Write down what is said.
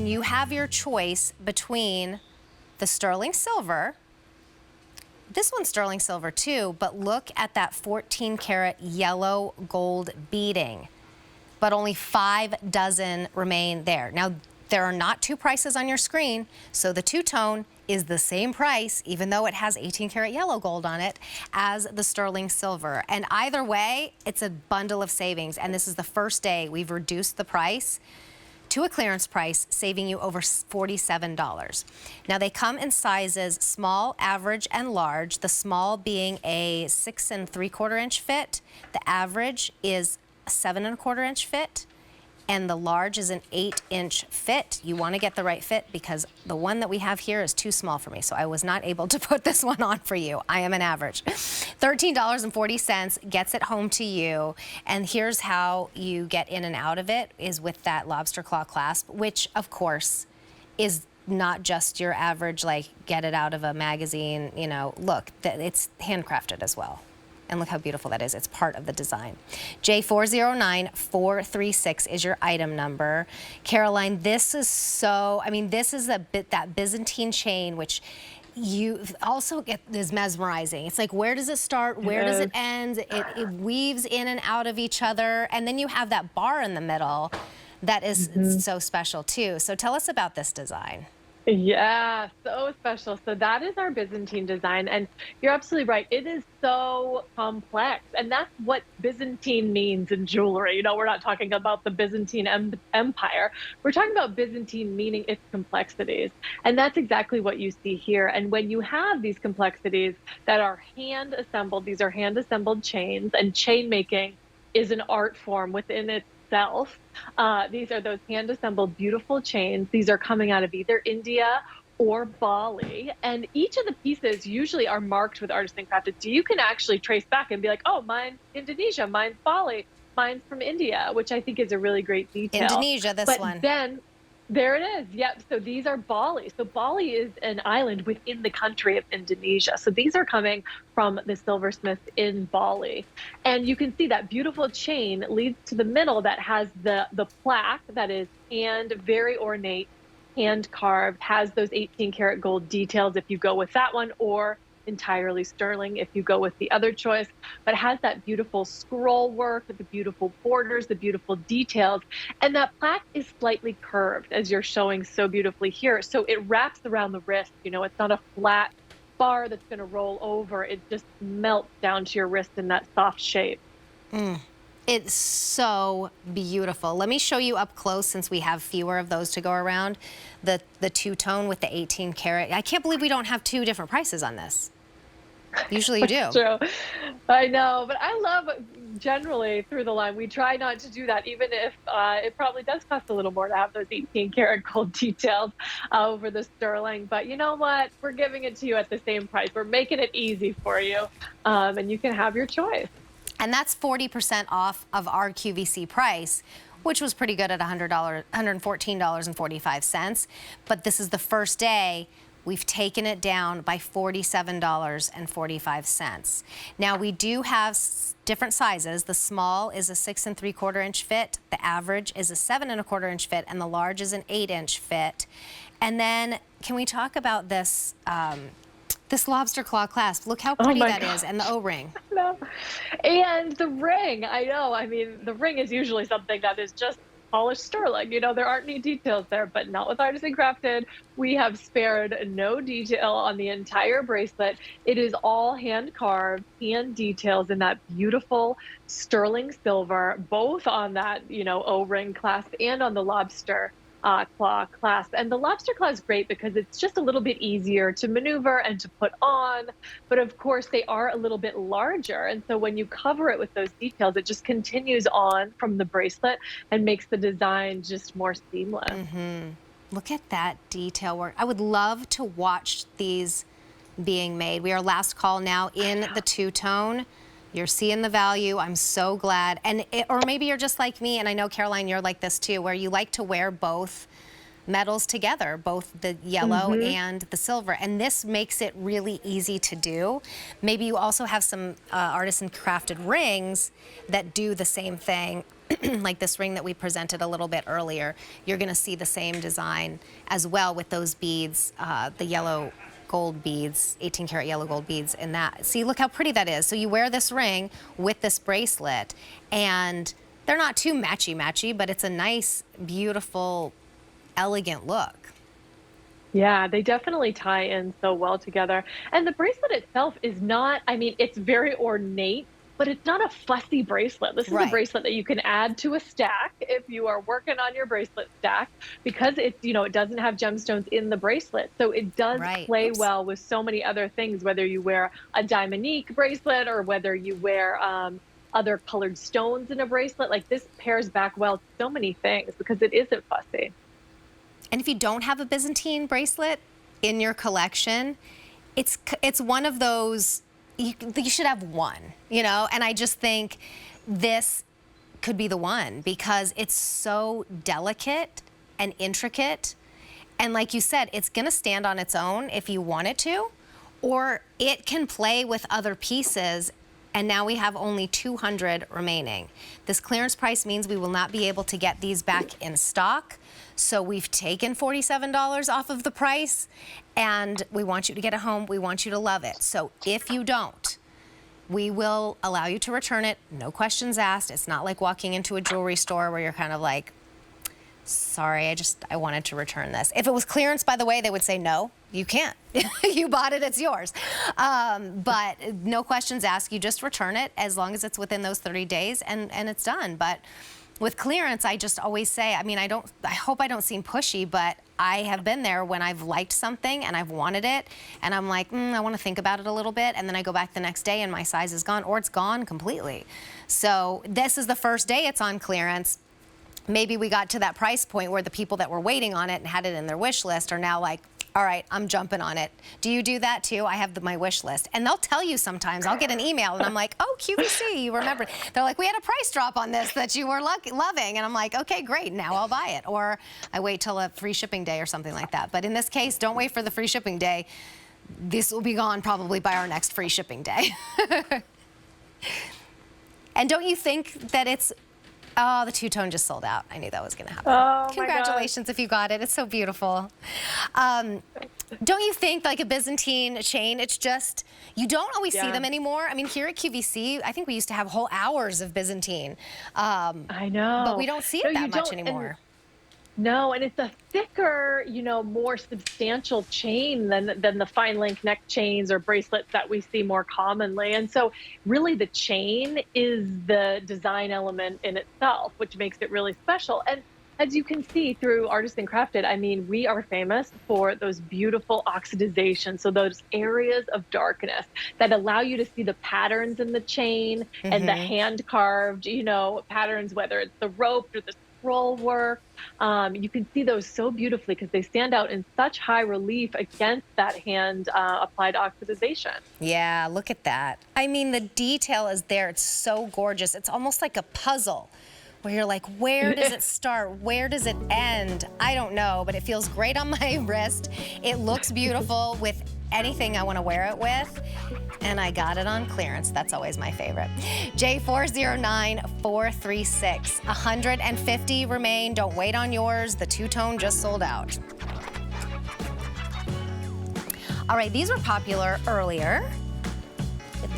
And you have your choice between the sterling silver. This one's sterling silver too, but look at that 14 karat yellow gold beading. But only 5 dozen remain there. Now, there are not 2 prices on your screen, so the two-tone is the same price, even though it has 18 karat yellow gold on it, as the sterling silver. And either way, it's a bundle of savings. And this is the first day we've reduced the price to a clearance price, saving you over $47. Now, they come in sizes small, average, and large. The small being a 6 3/4 inch fit. The average is a 7 1/4 inch fit, and the large is an 8 inch fit. You want to get the right fit because the one that we have here is too small for me, so I was not able to put this one on for you. I am an average. $13.40 gets it home to you, and here's how you get in and out of it is with that lobster claw clasp, which of course is not just your average, like get it out of a magazine, you know, look, it's handcrafted as well. And look how beautiful that is. It's part of the design. J409436 is your item number. Caroline, this is so, I mean, this is that Byzantine chain, which you also get is mesmerizing. It's like, where does it start? Where does it end? It weaves in and out of each other. And then you have that bar in the middle that is so special too. So tell us about this design. Yeah, so special. So that is our Byzantine design. And you're absolutely right. It is so complex. And that's what Byzantine means in jewelry. You know, we're not talking about the Byzantine Empire. We're talking about Byzantine meaning its complexities. And that's exactly what you see here. And when you have these complexities that are hand assembled, these are hand assembled chains, and chain making is an art form within itself. These are those hand-assembled beautiful chains. These are coming out of either India or Bali, and each of the pieces usually are marked with artisan crafted. So you can actually trace back and be like, oh, mine's Indonesia, mine's Bali, mine's from India, which I think is a really great detail. Indonesia, this one. Then there it is. Yep. So these are Bali. So Bali is an island within the country of Indonesia. So these are coming from the silversmith in Bali. And you can see that beautiful chain leads to the middle that has the plaque that is very ornate, hand carved, has those 18 karat gold details if you go with that one, or entirely sterling if you go with the other choice, but has that beautiful scroll work with the beautiful borders, the beautiful details, and that plaque is slightly curved, as you're showing so beautifully here. So it wraps around the wrist. You know, it's not a flat bar that's going to roll over. It just melts down to your wrist in that soft shape. It's so beautiful. Let me show you up close, since we have fewer of those to go around, the two-tone with the 18 karat. I can't believe we don't have 2 different prices on this. Usually you do. True. I know, but I love generally through the line, we try not to do that, even if it probably does cost a little more to have those 18 karat gold details over the sterling. But you know what? We're giving it to you at the same price. We're making it easy for you, and you can have your choice. And that's 40% off of our QVC price, which was pretty good at $114.45. But this is the first day we've taken it down by $47.45. Now, we do have different sizes. The small is a 6 3/4 inch fit, the average is a 7 1/4 inch fit, and the large is an 8 inch fit. And then, can we talk about this this lobster claw clasp? Look how pretty that is, and the O-ring. No. And the ring, I know. I mean, the ring is usually something that is just polished sterling. You know, there aren't any details there, but not with Artisan Crafted. We have spared no detail on the entire bracelet. It is all hand carved, hand details in that beautiful sterling silver, both on that, you know, O-ring clasp and on the lobster claw clasp. And the lobster claw is great because it's just a little bit easier to maneuver and to put on, but of course they are a little bit larger, and so when you cover it with those details, it just continues on from the bracelet and makes the design just more seamless. Look at that detail work. I would love to watch these being made. We are last call now in the two-tone. You're seeing the value. I'm so glad. And or maybe you're just like me, and I know, Caroline, you're like this too, where you like to wear both metals together, both the yellow and the silver. And this makes it really easy to do. Maybe you also have some artisan crafted rings that do the same thing. like this ring that we presented a little bit earlier, you're gonna see the same design as well with those beads, the yellow gold beads, 18 karat yellow gold beads in that. See, look how pretty that is. So you wear this ring with this bracelet, and they're not too matchy-matchy, but it's a nice, beautiful, elegant look. Yeah, they definitely tie in so well together. And the bracelet itself is not, I mean, it's very ornate, but it's not a fussy bracelet. This is a Right. bracelet that you can add to a stack if you are working on your bracelet stack, because it's, it doesn't have gemstones in the bracelet. So it does Right. play Oops. well with so many other things, whether you wear a diamondique bracelet or whether you wear other colored stones in a bracelet. Like, this pairs back well to so many things because it isn't fussy. And if you don't have a Byzantine bracelet in your collection, it's one of those, you should have one, And I just think this could be the one because it's so delicate and intricate. And like you said, it's gonna stand on its own if you want it to, or it can play with other pieces. And now we have only 200 remaining. This clearance price means we will not be able to get these back in stock. So we've taken $47 off of the price, and we want you to get it home. We want you to love it. So if you don't, we will allow you to return it. No questions asked. It's not like walking into a jewelry store where you're kind of like, sorry, I wanted to return this. If it was clearance, by the way, they would say, no, you can't. You bought it, it's yours. But no questions asked. You just return it as long as it's within those 30 days and it's done. But with clearance, I just always say, I mean, I hope I don't seem pushy, but I have been there when I've liked something and I've wanted it and I'm like, I want to think about it a little bit, and then I go back the next day and my size is gone, or it's gone completely. So this is the first day it's on clearance. Maybe we got to that price point where the people that were waiting on it and had it in their wish list are now like, all right, I'm jumping on it. Do you do that too? I have my wish list. And they'll tell you sometimes. I'll get an email and I'm like, oh, QVC, you remember. They're like, we had a price drop on this that you were loving. And I'm like, okay, great, now I'll buy it. Or I wait till a free shipping day or something like that. But in this case, don't wait for the free shipping day. This will be gone probably by our next free shipping day. And don't you think that it's, oh, the two-tone just sold out. I knew that was going to happen. Oh, congratulations if you got it. It's so beautiful. Don't you think, like a Byzantine chain, it's just, you don't always see them anymore. I mean, here at QVC, I think we used to have whole hours of Byzantine. I know. But we don't see it that much anymore. No, and it's a thicker, more substantial chain than the fine link neck chains or bracelets that we see more commonly. And so really the chain is the design element in itself, which makes it really special. And as you can see through Artisan Crafted, I mean, we are famous for those beautiful oxidizations. So those areas of darkness that allow you to see the patterns in the chain and the hand carved, patterns, whether it's the rope or the scroll work. You can see those so beautifully because they stand out in such high relief against that hand applied oxidization. Yeah, look at that. I mean, the detail is there. It's so gorgeous. It's almost like a puzzle where you're like, where does it start? Where does it end? I don't know, but it feels great on my wrist. It looks beautiful with anything I want to wear it with. And I got it on clearance. That's always my favorite. J409436. 150 remain. Don't wait on yours. The two-tone just sold out. All right, these were popular earlier.